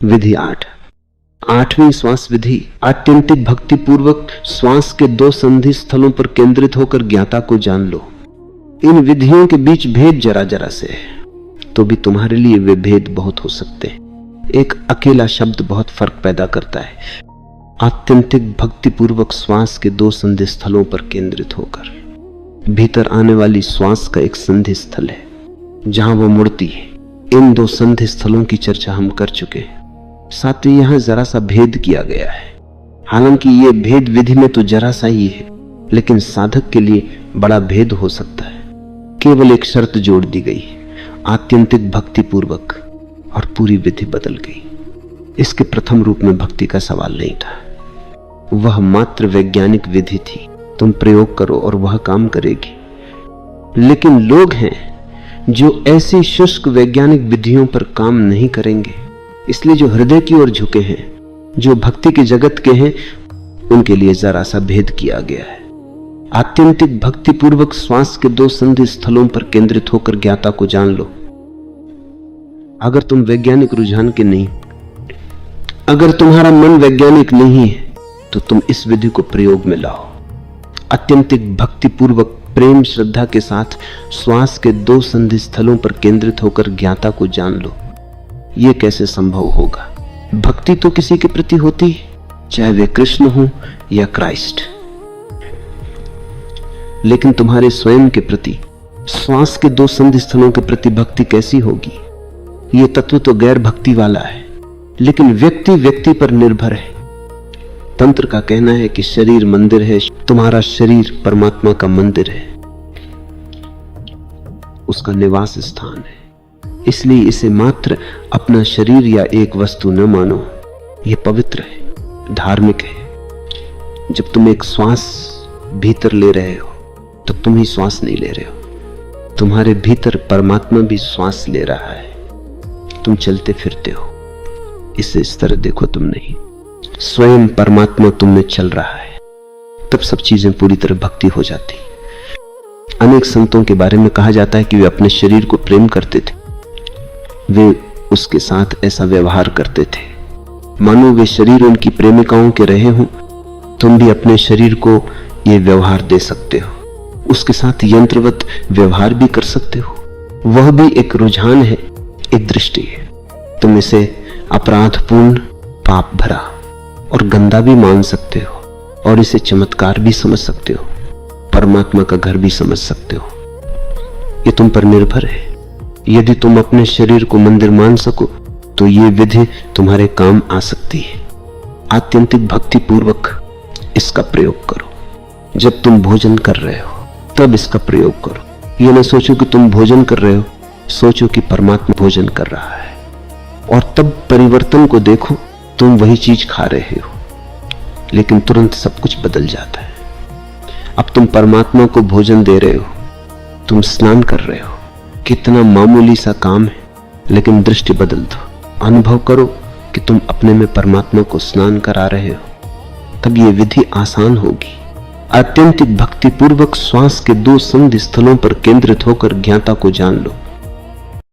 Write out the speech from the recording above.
विधि 8। 8वीं श्वास विधि। आत्यंतिक भक्ति पूर्वक श्वास के 2 संधि स्थलों पर केंद्रित होकर ज्ञाता को जान लो। इन विधियों के बीच भेद जरा जरा से है, तो भी तुम्हारे लिए वे भेद बहुत हो सकते हैं। एक अकेला शब्द बहुत फर्क पैदा करता है। आत्यंतिक भक्ति पूर्वक श्वास के 2 संधि स्थलों पर केंद्रित होकर, भीतर आने वाली श्वास का एक संधि स्थल है जहां वो मुड़ती है। इन 2 संधि स्थलों की चर्चा हम कर चुके हैं, साथ ही यहां जरा सा भेद किया गया है। हालांकि ये भेद विधि में तो जरा सा ही है, लेकिन साधक के लिए बड़ा भेद हो सकता है। केवल एक शर्त जोड़ दी गई, आत्यंतिक भक्ति पूर्वक, और पूरी विधि बदल गई। इसके प्रथम रूप में भक्ति का सवाल नहीं था, वह मात्र वैज्ञानिक विधि थी। तुम प्रयोग करो और वह काम करेगी। लेकिन लोग हैं जो ऐसी शुष्क वैज्ञानिक विधियों पर काम नहीं करेंगे, इसलिए जो हृदय की ओर झुके हैं, जो भक्ति के जगत के हैं, उनके लिए जरा सा भेद किया गया है। आत्यंतिक भक्ति पूर्वक श्वास के 2 संधि स्थलों पर केंद्रित होकर ज्ञाता को जान लो। अगर तुम वैज्ञानिक रुझान के नहीं, अगर तुम्हारा मन वैज्ञानिक नहीं है, तो तुम इस विधि को प्रयोग में लाओ। आत्यंतिक भक्ति पूर्वक प्रेम श्रद्धा के साथ श्वास के 2 संधि स्थलों पर केंद्रित होकर ज्ञाता को जान लो। यह कैसे संभव होगा? भक्ति तो किसी के प्रति होती है, चाहे वे कृष्ण हो या क्राइस्ट, लेकिन तुम्हारे स्वयं के प्रति, श्वास के 2 संधि स्थलों के प्रति भक्ति कैसी होगी? यह तत्व तो गैर भक्ति वाला है, लेकिन व्यक्ति व्यक्ति पर निर्भर है। तंत्र का कहना है कि शरीर मंदिर है, तुम्हारा शरीर परमात्मा का मंदिर है, उसका निवास स्थान है। इसलिए इसे मात्र अपना शरीर या एक वस्तु न मानो। यह पवित्र है, धार्मिक है। जब तुम एक श्वास भीतर ले रहे हो, तब तुम ही श्वास नहीं ले रहे हो, तुम्हारे भीतर परमात्मा भी श्वास ले रहा है। तुम चलते फिरते हो, इसे इस तरह देखो, तुम नहीं, स्वयं परमात्मा तुम में चल रहा है। तब सब चीजें पूरी तरह भक्ति हो जाती। अनेक संतों के बारे में कहा जाता है कि वे अपने शरीर को प्रेम करते थे, वे उसके साथ ऐसा व्यवहार करते थे मानो वे शरीर उनकी प्रेमिकाओं के रहे हों। तुम भी अपने शरीर को ये व्यवहार दे सकते हो, उसके साथ यंत्रवत व्यवहार भी कर सकते हो। वह भी एक रुझान है, एक दृष्टि है। तुम इसे अपराधपूर्ण, पाप भरा और गंदा भी मान सकते हो, और इसे चमत्कार भी समझ सकते हो, परमात्मा का घर भी समझ सकते हो। ये तुम पर निर्भर है। यदि तुम अपने शरीर को मंदिर मान सको, तो ये विधि तुम्हारे काम आ सकती है। आत्यंतिक भक्ति पूर्वक इसका प्रयोग करो। जब तुम भोजन कर रहे हो, तब इसका प्रयोग करो। ये न सोचो कि तुम भोजन कर रहे हो, सोचो कि परमात्मा भोजन कर रहा है, और तब परिवर्तन को देखो। तुम वही चीज खा रहे हो, लेकिन तुरंत सब कुछ बदल जाता है। अब तुम परमात्मा को भोजन दे रहे हो, तुम स्नान कर रहे हो। कितना मामूली सा काम है, लेकिन दृष्टि बदल दो। अनुभव करो कि तुम अपने में परमात्मा को स्नान करा रहे हो। तब ये विधि आसान होगी। आत्यंतिक भक्ति पूर्वक श्वास के 2 संधि स्थलों पर केंद्रित होकर ज्ञाता को जान लो।